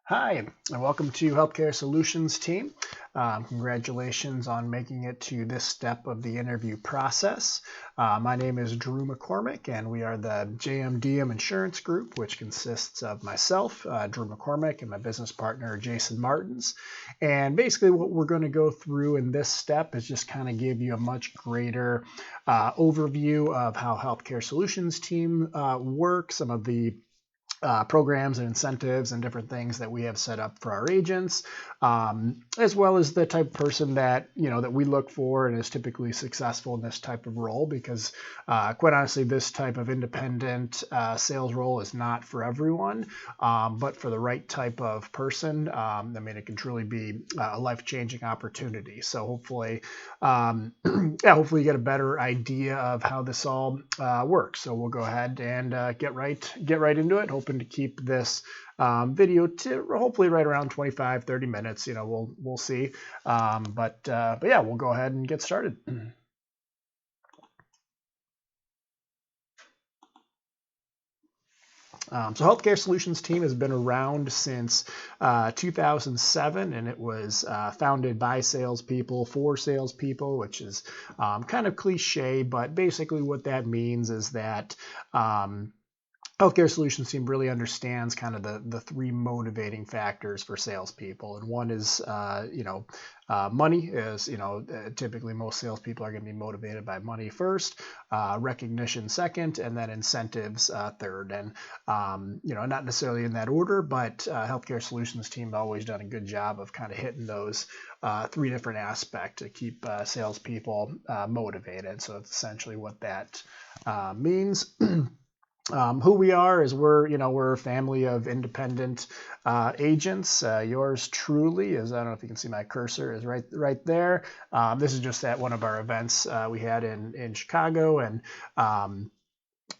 Hi, and welcome to Healthcare Solutions team. Congratulations on making it to this step of the interview process. My name is Drew McCormick, and we are the JMDM Insurance Group, which consists of myself, Drew McCormick, and my business partner, Jason Martins. And basically, what we're going to go through in this step is just kind of give you a much greater overview of how Healthcare Solutions team works, some of the programs and incentives and different things that we have set up for our agents, as well as the type of person that that we look for and is typically successful in this type of role. Because quite honestly, this type of independent sales role is not for everyone, but for the right type of person, it can truly be a life-changing opportunity. So hopefully, hopefully you get a better idea of how this all works. So we'll go ahead and get right into it. Hoping to keep this video to hopefully right around 25-30 minutes. We'll see. But yeah, we'll go ahead and get started. So Healthcare Solutions team has been around since 2007, and it was founded by salespeople for salespeople, which is kind of cliche, but basically what that means is that Healthcare Solutions team really understands kind of the three motivating factors for salespeople, and one is money. Is typically most salespeople are going to be motivated by money first, recognition second, and then incentives third. And not necessarily in that order, but Healthcare Solutions team have always done a good job of kind of hitting those three different aspects to keep salespeople motivated. So it's essentially what that means. Who we are is we're a family of independent agents. Yours truly is, I don't know if you can see my cursor, is right there. This is just at one of our events we had in Chicago, and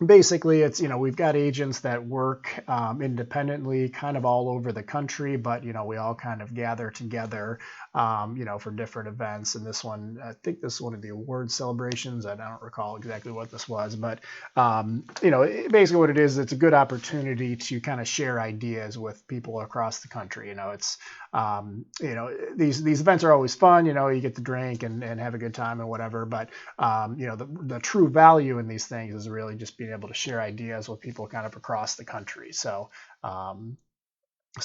basically it's we've got agents that work independently kind of all over the country, but we all kind of gather together for different events. And this one, I think this is one of the award celebrations. I don't recall exactly what this was, but basically what it is, it's a good opportunity to kind of share ideas with people across the country. It's these events are always fun. You get to drink and have a good time and whatever, but the true value in these things is really just being able to share ideas with people kind of across the country. So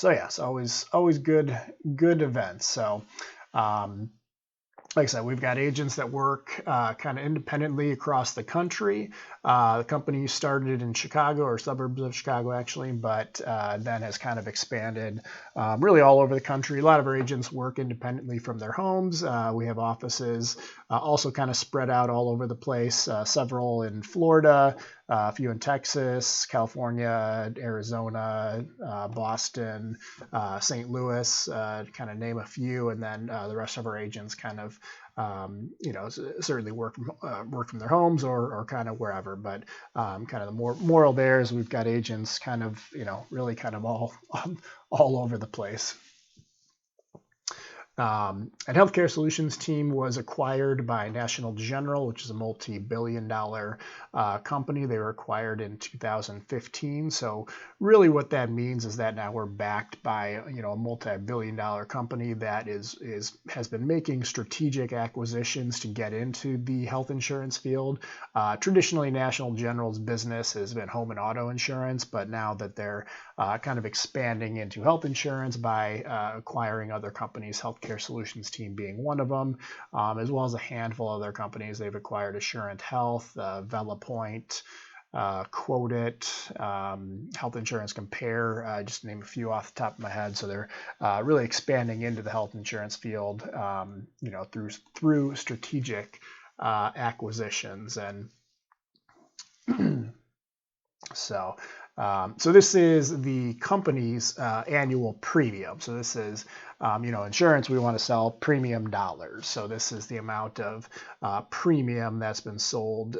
yes, always good events. So like I said, we've got agents that work kind of independently across the country. The company started in Chicago, or suburbs of Chicago actually, but then has kind of expanded really all over the country. A lot of our agents work independently from their homes. We have offices also kind of spread out all over the place, several in Florida, a few in Texas, California, Arizona, Boston, St. Louis, to kind of name a few, and then the rest of our agents kind of certainly work from their homes or kind of wherever. But kind of the moral there is we've got agents kind of really kind of all over the place. And Healthcare Solutions team was acquired by National General, which is a multi-billion-dollar company. They were acquired in 2015. So really what that means is that now we're backed by a multi-billion-dollar company that has been making strategic acquisitions to get into the health insurance field. Traditionally, National General's business has been home and auto insurance, but now that they're kind of expanding into health insurance by acquiring other companies, Healthcare Solutions team being one of them, as well as a handful of other companies. They've acquired Assurant Health, VeloPoint, Quotit, Health Insurance Compare, just to name a few off the top of my head. So they're really expanding into the health insurance field, through strategic acquisitions. And so this is the company's annual premium. So this is, insurance, we want to sell premium dollars. So this is the amount of premium that's been sold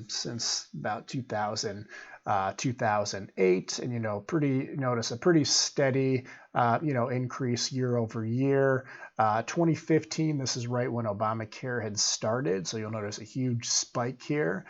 since about 2008. And, notice a pretty steady, increase year over year. 2015, this is right when Obamacare had started. So you'll notice a huge spike here.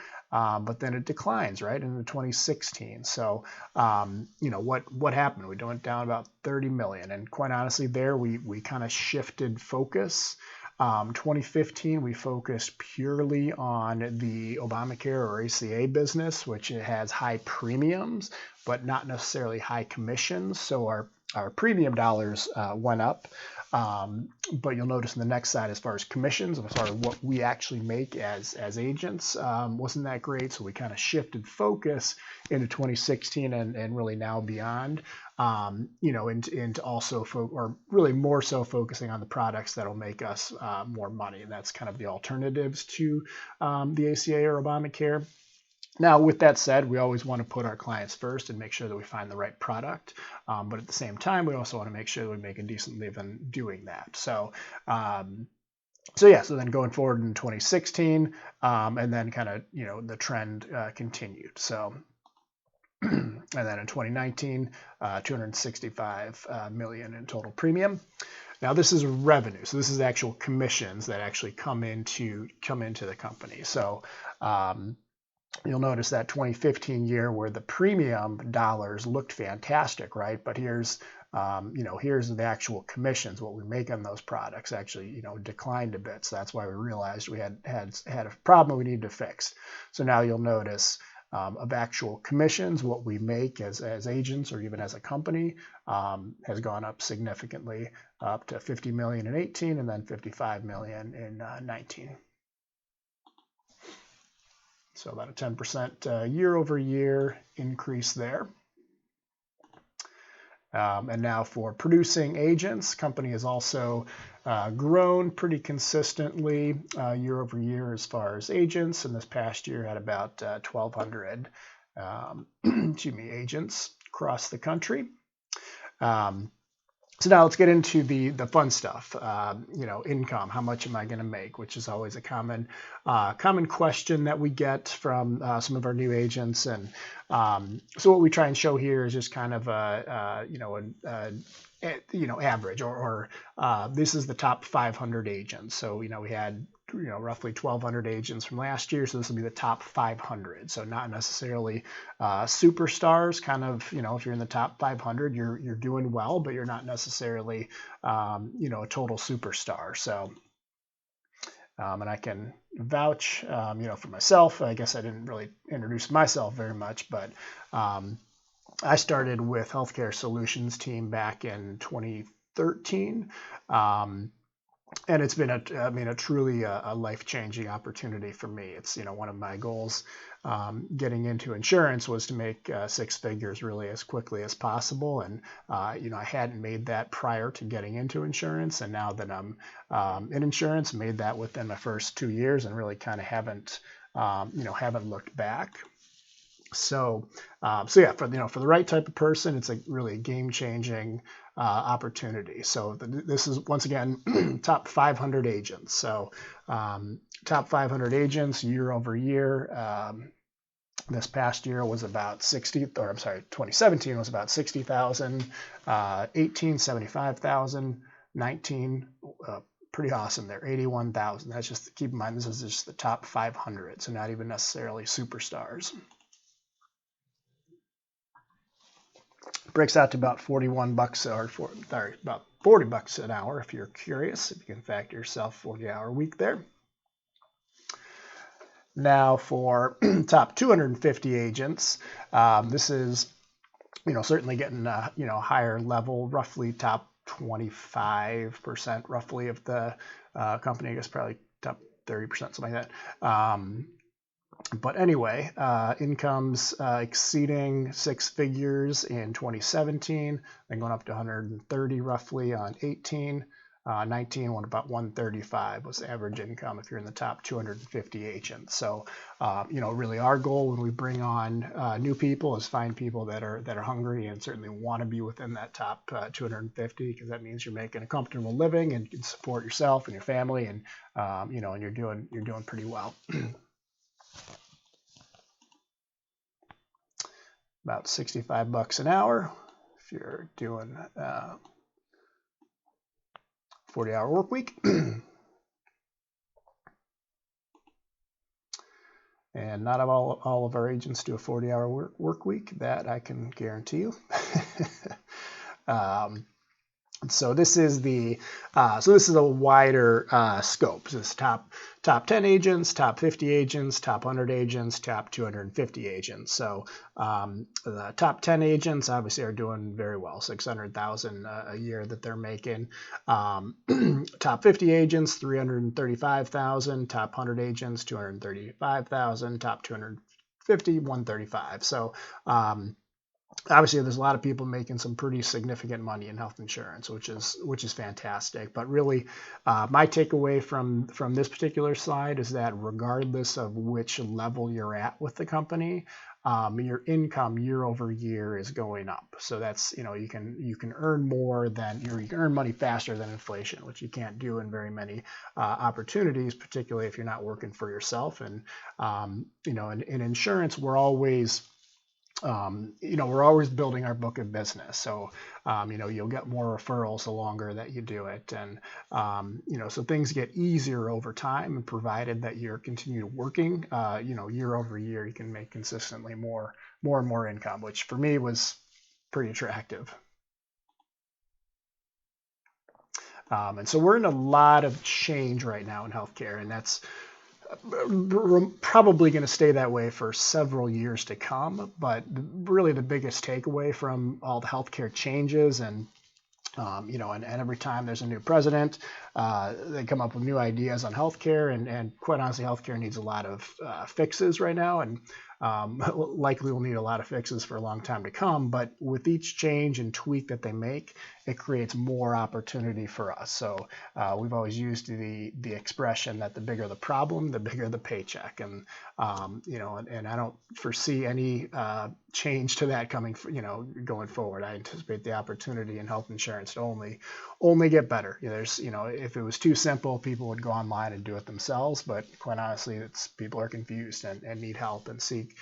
but then it declines right into 2016. So what happened? We went down about 30 million, and quite honestly, there we kind of shifted focus. 2015, we focused purely on the Obamacare or ACA business, which has high premiums, but not necessarily high commissions. So our premium dollars went up. But you'll notice in the next side, as far as commissions, as far as what we actually make as agents, wasn't that great. So we kind of shifted focus into 2016 and really now beyond, into also, or really more so focusing on the products that'll make us more money. And that's kind of the alternatives to the ACA or Obamacare. Now, with that said, we always want to put our clients first and make sure that we find the right product. But at the same time, we also want to make sure that we make a decent living doing that. So then going forward in 2016, and then kind of, the trend continued. So, and then in 2019, 265 million in total premium. Now this is revenue. So this is actual commissions that actually come into the company. So, you'll notice that 2015 year where the premium dollars looked fantastic, right? But here's the actual commissions, what we make on those products actually, declined a bit. So that's why we realized we had a problem we needed to fix. So now you'll notice of actual commissions, what we make as agents or even as a company has gone up significantly, up to 50 million in 18 and then 55 million in 19. So about a 10% year over year increase there. And now for producing agents, company has also grown pretty consistently year over year as far as agents. And this past year had about 1,200 agents across the country. So now let's get into the fun stuff. Income. How much am I going to make? Which is always a common question that we get from some of our new agents. And so what we try and show here is just kind of average, or this is the top 500 agents. So we had roughly 1,200 agents from last year, so this will be the top 500. So not necessarily superstars. Kind of, if you're in the top 500, you're doing well, but you're not necessarily a total superstar. So and I can vouch for myself. I guess I didn't really introduce myself very much, but I started with Healthcare Solutions team back in 2013. And it's been a truly life-changing opportunity for me. It's, one of my goals getting into insurance was to make six figures really as quickly as possible. And, I hadn't made that prior to getting into insurance. And now that I'm in insurance, made that within my first 2 years and really kind of haven't looked back. So, for the right type of person, it's really a game-changing opportunity. So this is, once again, top 500 agents. So top 500 agents year over year. This past year was about 2017 was about 60,000, 18, 75,000, 19, pretty awesome there, 81,000. That's just, keep in mind, this is just the top 500, so not even necessarily superstars. Breaks out to about about $40 an hour if you're curious, if you can factor yourself 40-hour week there. Now for top 250 agents, this is certainly getting higher level, roughly top 25% roughly of the company. I guess probably top 30%, something like that. But anyway, incomes exceeding six figures in 2017, then going up to 130 roughly on 18. 19 went about 135 was the average income if you're in the top 250 agents. So, really our goal when we bring on new people is find people that are hungry and certainly want to be within that top 250, because that means you're making a comfortable living and you can support yourself and your family, and and you're doing pretty well. About $65 an hour if you're doing 40-hour work week. And not all of our agents do a 40-hour work week. That I can guarantee you. So this is a wider scope. This is top 10 agents, top 50 agents, top 100 agents, top 250 agents. So the top 10 agents obviously are doing very well, 600,000 a year that they're making. Top 50 agents, 335,000. Top 100 agents, 235,000. Top 250, 135. So obviously, there's a lot of people making some pretty significant money in health insurance, which is fantastic. But really, my takeaway from this particular slide is that regardless of which level you're at with the company, your income year over year is going up. So that's, you can earn more than, you can earn money faster than inflation, which you can't do in very many opportunities, particularly if you're not working for yourself. And in insurance, we're always building our book of business. So, you'll get more referrals the longer that you do it. And, so things get easier over time, and provided that you're continue working, year over year, you can make consistently more and more income, which for me was pretty attractive. And so we're in a lot of change right now in healthcare, and that's probably going to stay that way for several years to come. But really, the biggest takeaway from all the healthcare changes and every time there's a new president, they come up with new ideas on healthcare, and quite honestly, healthcare needs a lot of fixes right now, and likely will need a lot of fixes for a long time to come. But with each change and tweak that they make, it creates more opportunity for us. So we've always used the expression that the bigger the problem, the bigger the paycheck, and and I don't foresee any change to that coming, going forward. I anticipate the opportunity in health insurance to only get better. If it was too simple, people would go online and do it themselves. But quite honestly, people are confused and need help and seek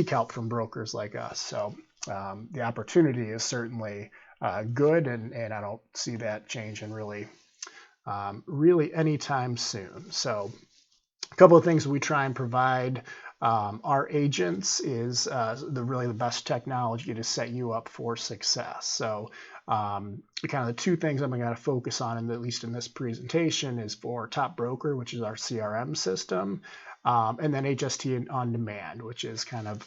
help from brokers like us. So the opportunity is certainly good, and I don't see that changing really anytime soon. So a couple of things we try and provide our agents is the best technology to set you up for success. So kind of the two things I'm going to focus on, at least in this presentation, is for Top Broker, which is our CRM system, and then HST On Demand, which is kind of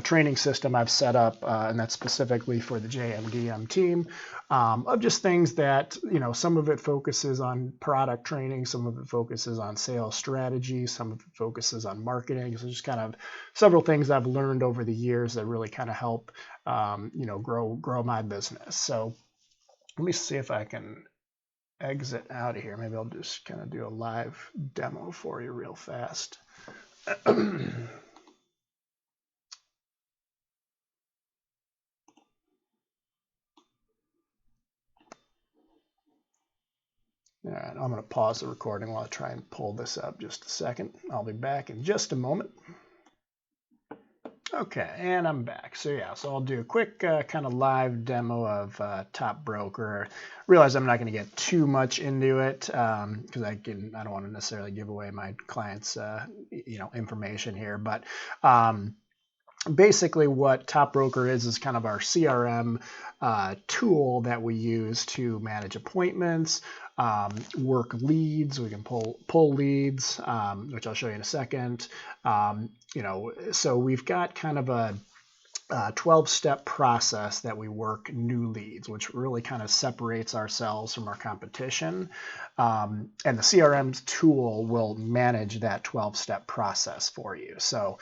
training system I've set up, and that's specifically for the JMDM team, of just things that, some of it focuses on product training, some of it focuses on sales strategy, some of it focuses on marketing. So just kind of several things I've learned over the years that really kind of help, grow my business. So let me see if I can exit out of here. Maybe I'll just kind of do a live demo for you real fast. All right, I'm going to pause the recording while I try and pull this up just a second. I'll be back in just a moment. Okay, and I'm back. So I'll do a quick kind of live demo of Top Broker. Realize I'm not going to get too much into it because I don't want to necessarily give away my clients' information here, but basically what Top Broker is kind of our CRM tool that we use to manage appointments, work leads. We can pull leads, which I'll show you in a second. So we've got kind of a 12-step process that we work new leads, which really kind of separates ourselves from our competition. And the CRM tool will manage that 12-step process for you. So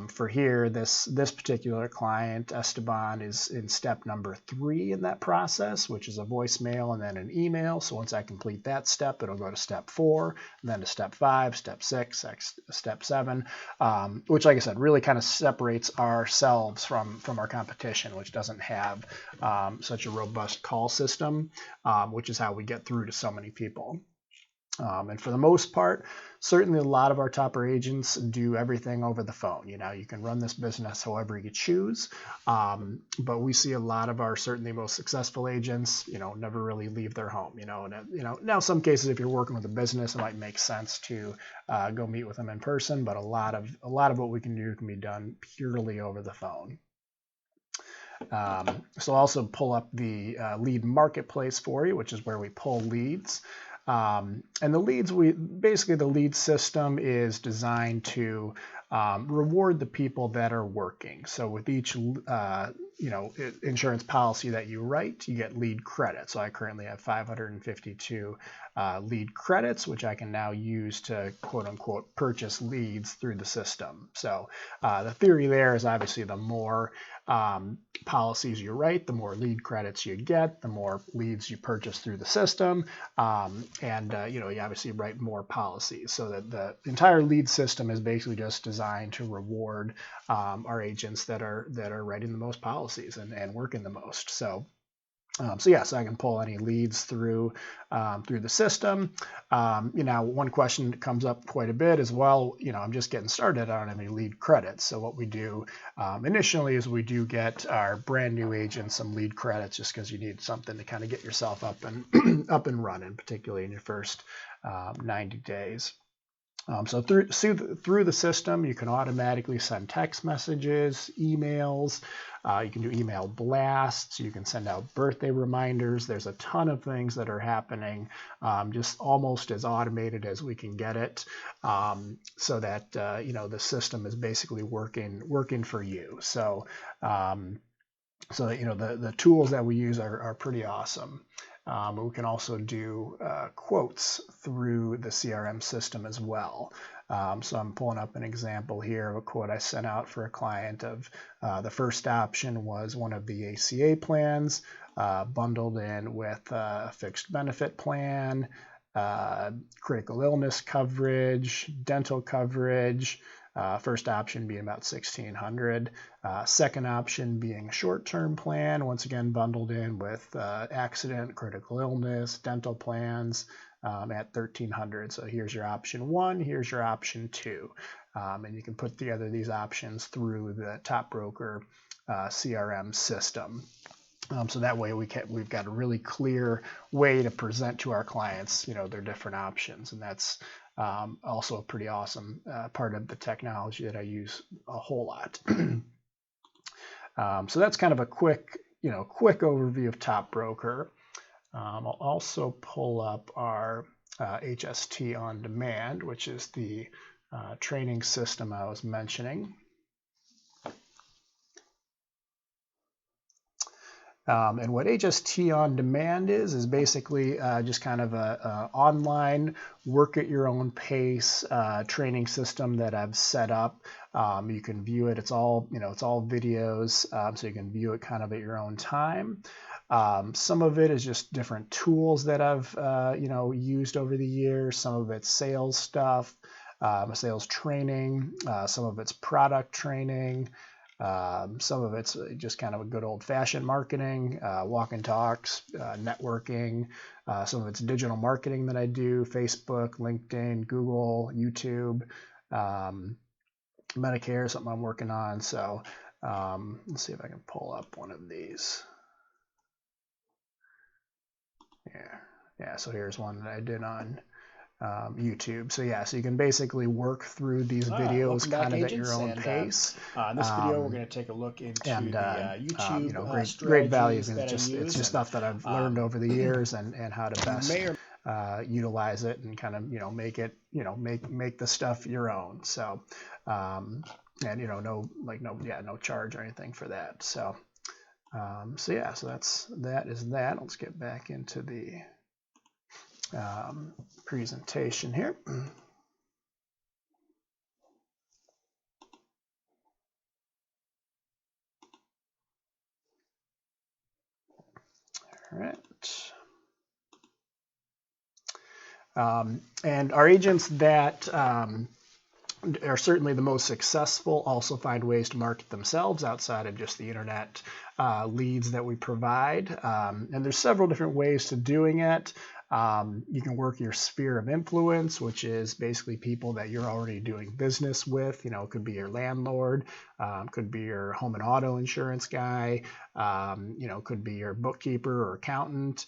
for here, this particular client, Esteban, is in step number 3 in that process, which is a voicemail and then an email. So once I complete that step, it'll go to step 4, and then to step 5, step 6, step 7, which, like I said, really kind of separates ourselves from our competition, which doesn't have such a robust call system, which is how we get through to so many people. And for the most part, certainly a lot of our topper agents do everything over the phone. You know, you can run this business however you choose, but we see a lot of our certainly most successful agents, you know, never really leave their home. You know, and now some cases if you're working with a business, it might make sense to go meet with them in person, but a lot of what we can do can be done purely over the phone. So I'll also pull up the lead marketplace for you, which is where we pull leads. And the leads, the lead system is designed to reward the people that are working. So with each insurance policy that you write, you get lead credits. So I currently have 552 lead credits, which I can now use to quote unquote purchase leads through the system. So the theory there is obviously the more policies you write, the more lead credits you get, the more leads you purchase through the system, you obviously write more policies. So that the entire lead system is basically just designed to reward our agents that are writing the most policies and working the most. So yes, I can pull any leads through the system. One question that comes up quite a bit is, well, I'm just getting started. I don't have any lead credits. So what we do initially is we do get our brand new agents some lead credits, just because you need something to kind of get yourself up and running, particularly in your first 90 days. So through the system, you can automatically send text messages, emails. You can do email blasts. You can send out birthday reminders. There's a ton of things that are happening, just almost as automated as we can get it, so that the system is basically working for you. So the tools that we use are pretty awesome. We can also do quotes through the CRM system as well. So I'm pulling up an example here of a quote I sent out for a client of the first option was one of the ACA plans bundled in with a fixed benefit plan, critical illness coverage, dental coverage. First option being about $1,600. Second option being a short-term plan, once again bundled in with accident, critical illness, dental plans at $1,300. So here's your option 1, here's your option 2. And you can put together these options through the Top Broker CRM system. So that way we've got a really clear way to present to our clients, their different options, and that's also a pretty awesome part of the technology that I use a whole lot. So that's kind of a quick overview of Top Broker. I'll also pull up our HST On Demand, which is the training system I was mentioning. And what HST On Demand is basically just kind of a online work at your own pace training system that I've set up. You can view it. It's all videos, so you can view it kind of at your own time. Some of it is just different tools that I've used over the years. Some of it's sales stuff, sales training. Some of it's product training. Some of it's just kind of a good old-fashioned marketing, walk and talks, networking. Some of it's digital marketing that I do, Facebook, LinkedIn, Google, YouTube, Medicare, something I'm working on. So let's see if I can pull up one of these. Yeah. So here's one that I did on YouTube. So you can basically work through these videos kind of at your own pace. In this video, we're going to take a look into the YouTube great values, and it's just stuff that I've learned over the years and how to best utilize it and kind of make it make the stuff your own. So no charge or anything for that. So so that is that. Let's get back into the presentation here. All right. And our agents that are certainly the most successful also find ways to market themselves outside of just the internet leads that we provide. And there's several different ways to doing it. You can work your sphere of influence, which is basically people that you're already doing business with. It could be your landlord, could be your home and auto insurance guy, could be your bookkeeper or accountant,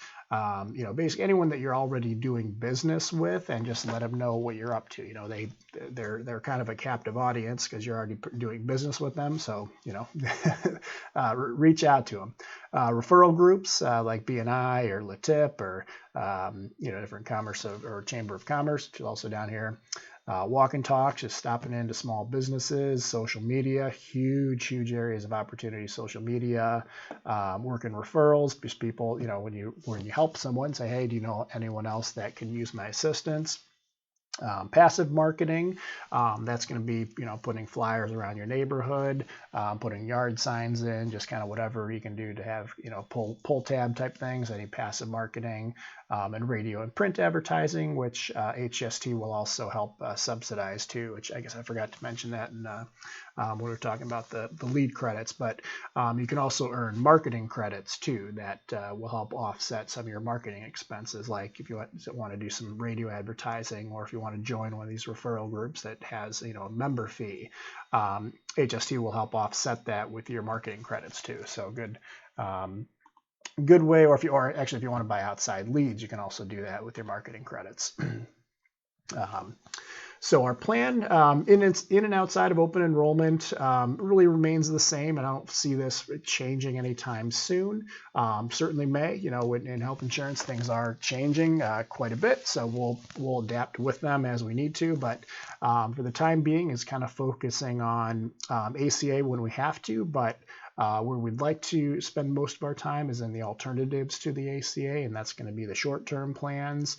basically anyone that you're already doing business with, and just let them know what you're up to. They're kind of a captive audience because you're already doing business with them. So, reach out to them. Referral groups like BNI or LATIP or different commerce or Chamber of Commerce, which is also down here. Walk and talk, just stopping into small businesses. Social media, huge areas of opportunity. Social media, working referrals, just people, when you help someone, say, hey, do you know anyone else that can use my assistance? Passive marketing, that's going to be, putting flyers around your neighborhood, putting yard signs in, just kind of whatever you can do to have, pull tab type things, any passive marketing, and radio and print advertising, which HST will also help subsidize too, which I guess I forgot to mention that when we were talking about the lead credits, but you can also earn marketing credits too that will help offset some of your marketing expenses, like if you want to do some radio advertising, or if you want to join one of these referral groups that has a member fee, HST will help offset that with your marketing credits too. So good way, or if you want to buy outside leads, you can also do that with your marketing credits. So our plan in and outside of open enrollment really remains the same, and I don't see this changing anytime soon. Certainly may, in health insurance, things are changing quite a bit, so we'll adapt with them as we need to. But for the time being, is kind of focusing on ACA when we have to, but where we'd like to spend most of our time is in the alternatives to the ACA, and that's going to be the short-term plans.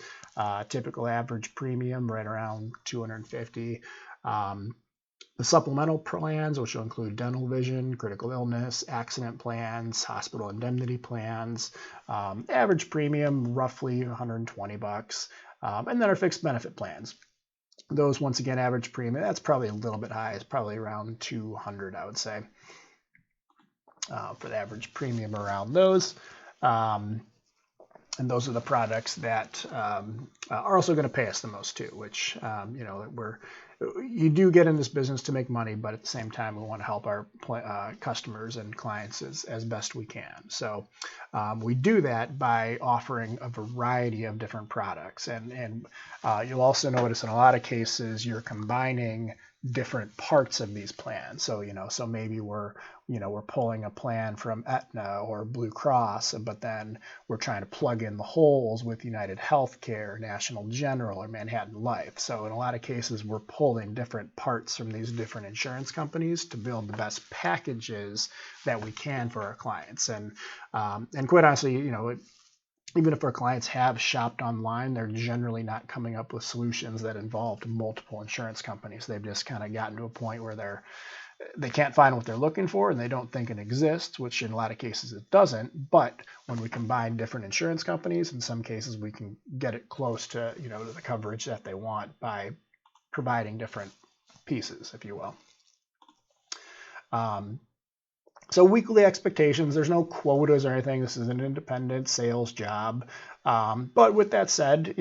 Typical average premium right around $250. The supplemental plans, which will include dental, vision, critical illness, accident plans, hospital indemnity plans. Average premium roughly $120. And then our fixed benefit plans. Those, once again, average premium, that's probably a little bit high. It's probably around $200, I would say, for the average premium around those. And those are the products that are also going to pay us the most too, which, you do get in this business to make money, but at the same time, we want to help our customers and clients as best we can. So we do that by offering a variety of different products. And you'll also notice in a lot of cases, you're combining different parts of these plans. So, so maybe we're pulling a plan from Aetna or Blue Cross, but then we're trying to plug in the holes with United Healthcare, National General, or Manhattan Life. So in a lot of cases, we're pulling different parts from these different insurance companies to build the best packages that we can for our clients. And quite honestly, even if our clients have shopped online, they're generally not coming up with solutions that involved multiple insurance companies. They've just kind of gotten to a point where they can't find what they're looking for, and they don't think it exists, which in a lot of cases it doesn't. But when we combine different insurance companies, in some cases we can get it close to to the coverage that they want by providing different pieces, if you will. So weekly expectations, there's no quotas or anything. This is an independent sales job. But with that said,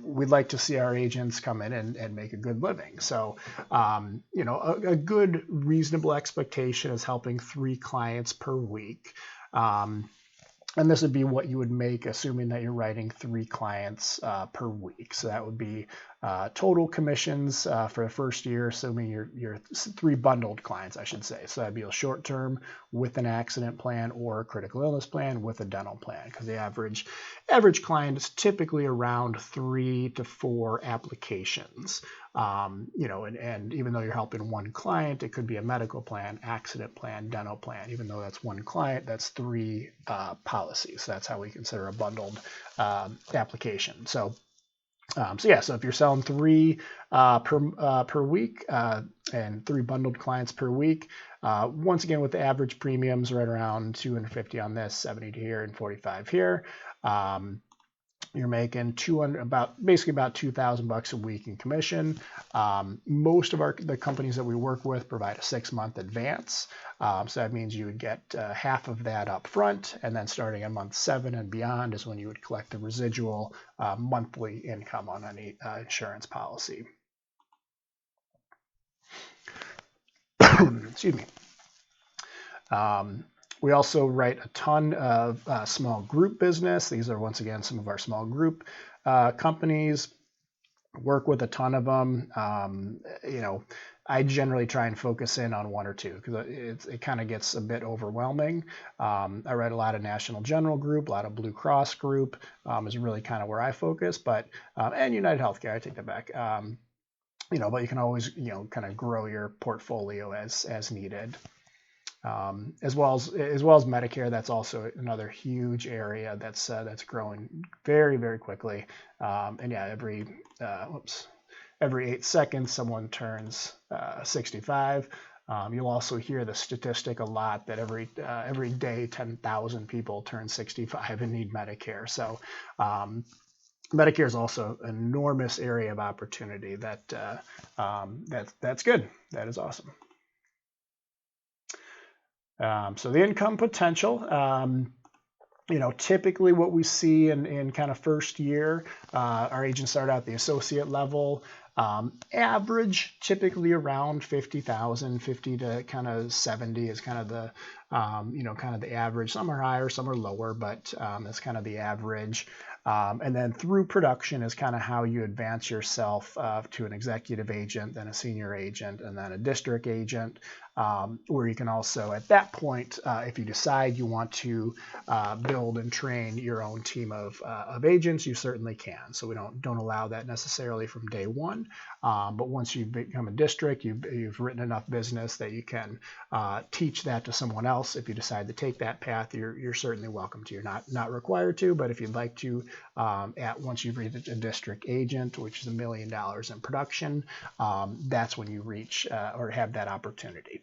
we'd like to see our agents come in and make a good living. So, a good reasonable expectation is helping 3 clients per week. And this would be what you would make, assuming that you're writing 3 clients per week. So that would be total commissions for the first year, assuming you're 3 bundled clients, I should say. So that'd be a short term with an accident plan or a critical illness plan with a dental plan, because the average client is typically around 3 to 4 applications. And even though you're helping 1 client, it could be a medical plan, accident plan, dental plan. Even though that's 1 client, that's 3 policies. So that's how we consider a bundled application. So if you're selling 3 per week and 3 bundled clients per week, once again with the average premiums right around $250 on this, $70 here and $45 here. you're making basically about $2,000 a week in commission. Most of the companies that we work with provide a 6-month advance. So that means you would get half of that up front, and then starting in month 7 and beyond is when you would collect the residual monthly income on any insurance policy. Excuse me. We also write a ton of small group business. These are, once again, some of our small group companies. Work with a ton of them. I generally try and focus in on 1 or 2 because it kind of gets a bit overwhelming. I write a lot of National General Group, a lot of Blue Cross Group is really kind of where I focus, and United Healthcare, I take that back. But you can always, kind of grow your portfolio as needed. As well as Medicare, that's also another huge area that's growing very, very quickly. And yeah, every 8 seconds someone turns 65. You'll also hear the statistic a lot that every day 10,000 people turn 65 and need Medicare. So Medicare is also an enormous area of opportunity that's good. That is awesome. So the income potential, typically what we see in kind of first year, our agents start out at the associate level. Average typically around 50,000, 50 to kind of 70 is kind of the kind of the average. Some are higher, some are lower, but that's kind of the average. And then through production is kind of how you advance yourself to an executive agent, then a senior agent, and then a district agent, where you can also, at that point, if you decide you want to build and train your own team of agents, you certainly can. So we don't allow that necessarily from day one. But once you become a district, you've written enough business that you can teach that to someone else. If you decide to take that path, you're certainly welcome to. You're not required to, but if you'd like to, once you've reached a district agent, which is $1 million in production, that's when you reach or have that opportunity.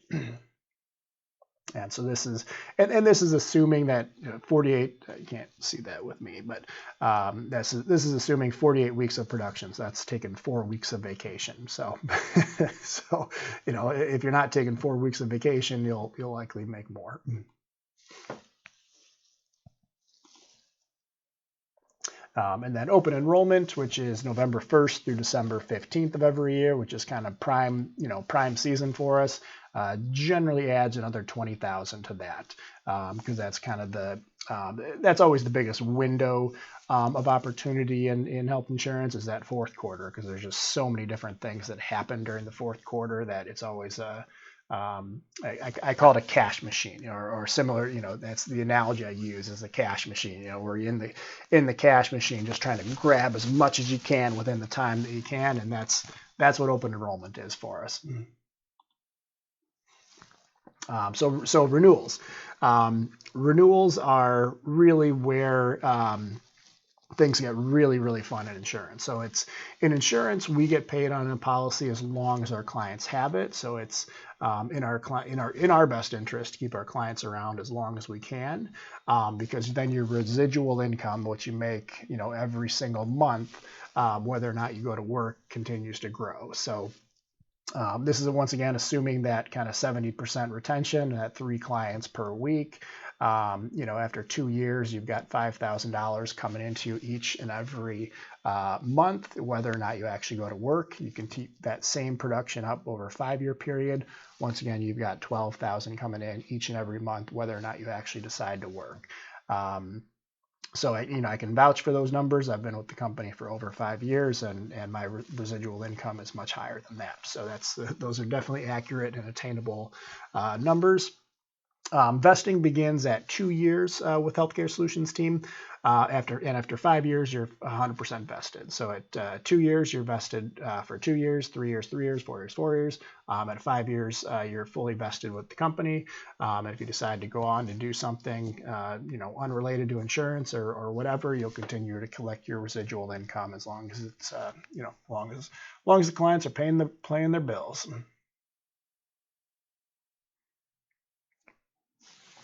And so this is, and this is assuming that 48. You can't see that with me, but this is assuming 48 weeks of production. So that's taking 4 weeks of vacation. So, if you're not taking 4 weeks of vacation, you'll likely make more. And then open enrollment, which is November 1st through December 15th of every year, which is kind of prime season for us. Generally adds another 20,000 to that, because that's kind of that's always the biggest window of opportunity in health insurance, is that fourth quarter, because there's just so many different things that happen during the fourth quarter that it's always I call it a cash machine, or similar. That's the analogy I use, is a cash machine. Where you're in the cash machine, just trying to grab as much as you can within the time that you can, and that's what open enrollment is for us. So renewals. Renewals are really where things get really, really fun in insurance. So in insurance, we get paid on a policy as long as our clients have it. So it's in our best interest to keep our clients around as long as we can, because then your residual income, what you make, every single month, whether or not you go to work, continues to grow. So this is once again assuming that kind of 70% retention at 3 clients per week. After 2 years, you've got $5,000 coming into you each and every month, whether or not you actually go to work. You can keep that same production up over a 5-year period. Once again, you've got $12,000 coming in each and every month, whether or not you actually decide to work. So I can vouch for those numbers. I've been with the company for over 5 years, and my residual income is much higher than that. So those are definitely accurate and attainable numbers. Vesting begins at 2 years with Healthcare Solutions team. After 5 years, you're 100% vested. So at 2 years, you're vested for 2 years, 3 years, 3 years, 4 years, 4 years. At 5 years, you're fully vested with the company. And if you decide to go on to do something, unrelated to insurance or whatever, you'll continue to collect your residual income as long as it's, long as the clients are paying their bills.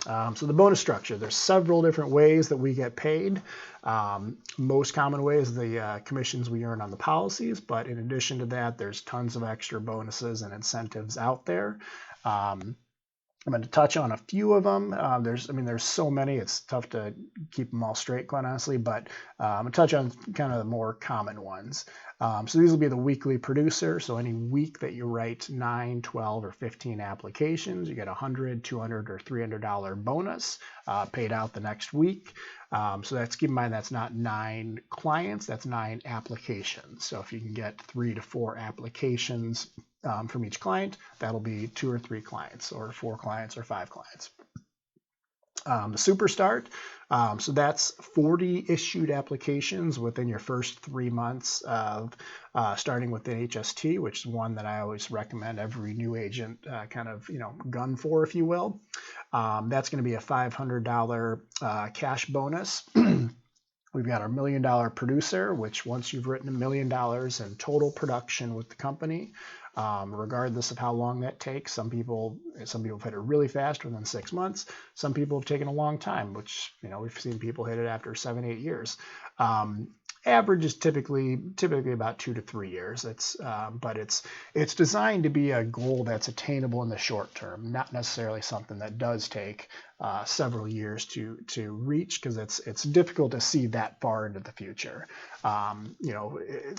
So the bonus structure, there's several different ways that we get paid. Most common way is the commissions we earn on the policies, but in addition to that, there's tons of extra bonuses and incentives out there. I'm going to touch on a few of them. There's so many, it's tough to keep them all straight, quite honestly, but I'm going to touch on kind of the more common ones. So these will be the weekly producer. So any week that you write 9, 12, or 15 applications, you get $100, $200, or $300 bonus paid out the next week. So that's, keep in mind, that's not 9 clients, that's 9 applications. So if you can get 3 to 4 applications from each client, that'll be 2 or 3 clients, or 4 clients, or 5 clients. The Super Start, so that's 40 issued applications within your first 3 months of starting with the HST, which is one that I always recommend every new agent gun for, if you will. That's going to be a $500 cash bonus. We've got our $1 million producer, which once you've written $1 million in total production with the company, regardless of how long that takes, some people have hit it really fast within 6 months. Some people have taken a long time, which we've seen people hit it after 7, 8 years. Average is typically about 2 to 3 years. But it's designed to be a goal that's attainable in the short term, not necessarily something that does take several years to reach, because it's difficult to see that far into the future.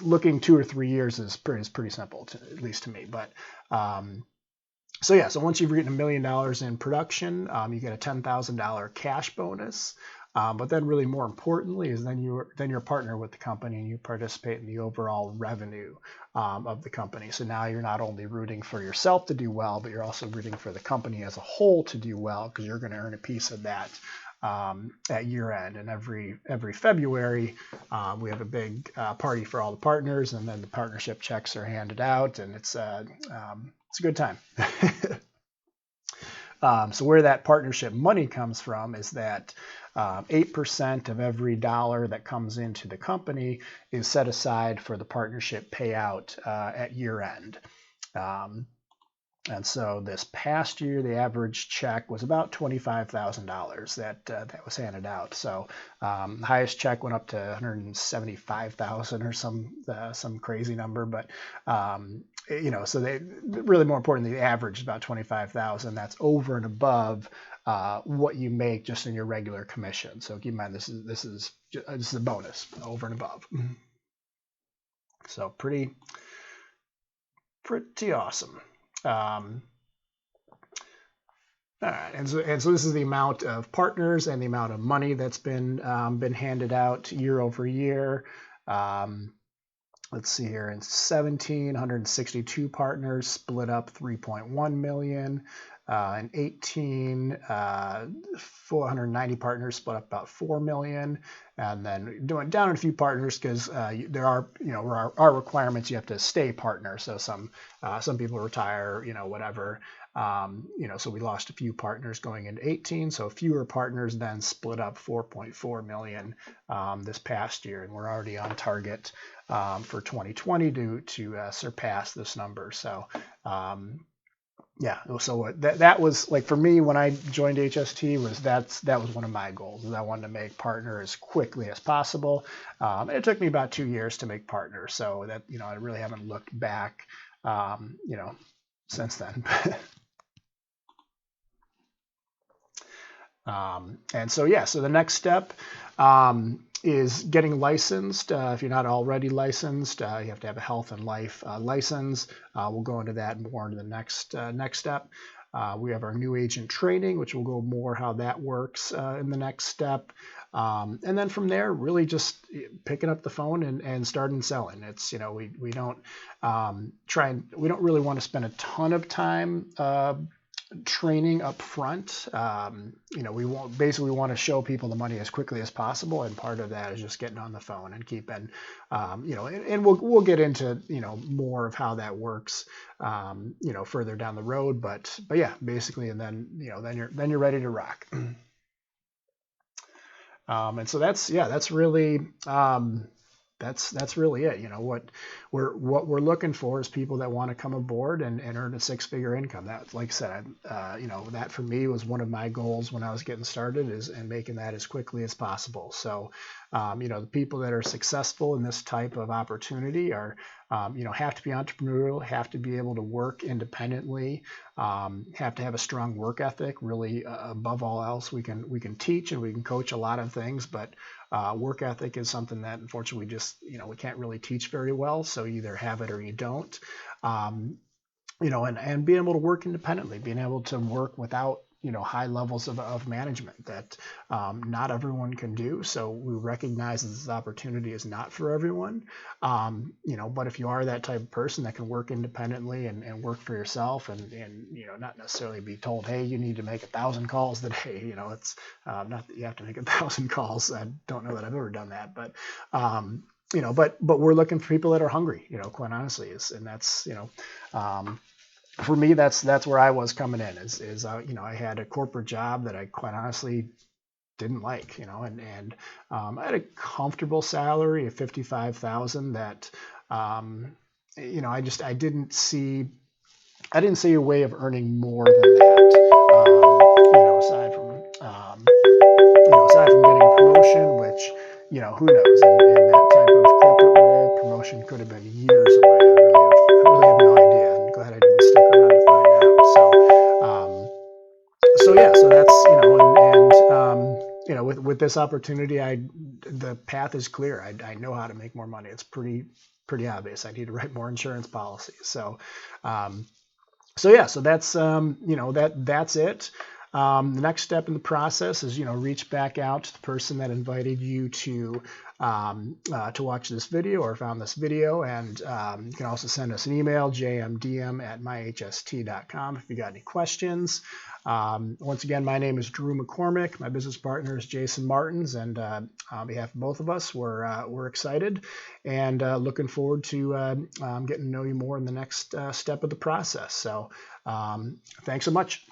Looking 2 or 3 years is pretty simple, at least to me. But so once you've written $1 million in production, you get a $10,000 cash bonus. But then really more importantly is then you're a partner with the company and you participate in the overall revenue of the company. So now you're not only rooting for yourself to do well, but you're also rooting for the company as a whole to do well, because you're going to earn a piece of that at year end. And every February we have a big party for all the partners, and then the partnership checks are handed out, and it's a good time. So where that partnership money comes from is that 8% of every dollar that comes into the company is set aside for the partnership payout at year end. And so this past year, the average check was about $25,000 that was handed out. So the highest check went up to $175,000 or some crazy number. But so they really, more importantly, the average is about $25,000. That's over and above what you make just in your regular commission. So keep in mind, this is a bonus over and above. So pretty awesome. All right, and so this is the amount of partners and the amount of money that's been handed out year over year. Let's see here, in 162 partners split up 3.1 million. In 18, 490 partners split up about 4 million. And then doing down in a few partners, because there are our requirements. You have to stay partner. So some people retire, whatever. So we lost a few partners going into 18. So fewer partners then split up 4.4 million this past year, and we're already on target for 2020 to surpass this number. So so that was, like, for me when I joined HST, that was one of my goals. Is I wanted to make partner as quickly as possible. And it took me about 2 years to make partner. So that I really haven't looked back since then. And so the next step is getting licensed. If you're not already licensed, you have to have a health and life license. We'll go into that more in the next step. We have our new agent training, which will go more how that works in the next step. And then from there, really just picking up the phone and starting selling. It's we don't really want to spend a ton of time training up front. We want to show people the money as quickly as possible, and part of that is just getting on the phone and keeping and we'll get into more of how that works further down the road, but yeah, basically, and then then you're ready to rock. And so that's really that's really it. What we're looking for is people that want to come aboard and earn a six-figure income. That, like I said, that for me was one of my goals when I was getting started, and making that as quickly as possible. So, the people that are successful in this type of opportunity are, have to be entrepreneurial, have to be able to work independently, have to have a strong work ethic. Really, above all else, we can teach and we can coach a lot of things, but work ethic is something that unfortunately we can't really teach very well. So you either have it or you don't. And being able to work independently, being able to work without high levels of management that not everyone can do. So we recognize that this opportunity is not for everyone. But if you are that type of person that can work independently and work for yourself and not necessarily be told, hey, you need to make 1,000 calls today. It's not that you have to make 1,000 calls. I don't know that I've ever done that, but but we're looking for people that are hungry, quite honestly, and that's, for me, that's where I was coming in is I had a corporate job that I quite honestly didn't like, and I had a comfortable salary of $55,000 that, I didn't see a way of earning more than that, aside from getting a promotion, which, who knows, in that type of corporate role, promotion could have been years away. I really have no idea. I'm glad I didn't stick around to find out. So that's, with this opportunity, the path is clear. I know how to make more money. It's pretty obvious. I need to write more insurance policies. So that's that's it. The next step in the process is, reach back out to the person that invited you to watch this video or found this video. And you can also send us an email, jmdm@myhst.com, if you got any questions. Once again, my name is Drew McCormick. My business partner is Jason Martins. And on behalf of both of us, we're excited and looking forward to getting to know you more in the next step of the process. So thanks so much.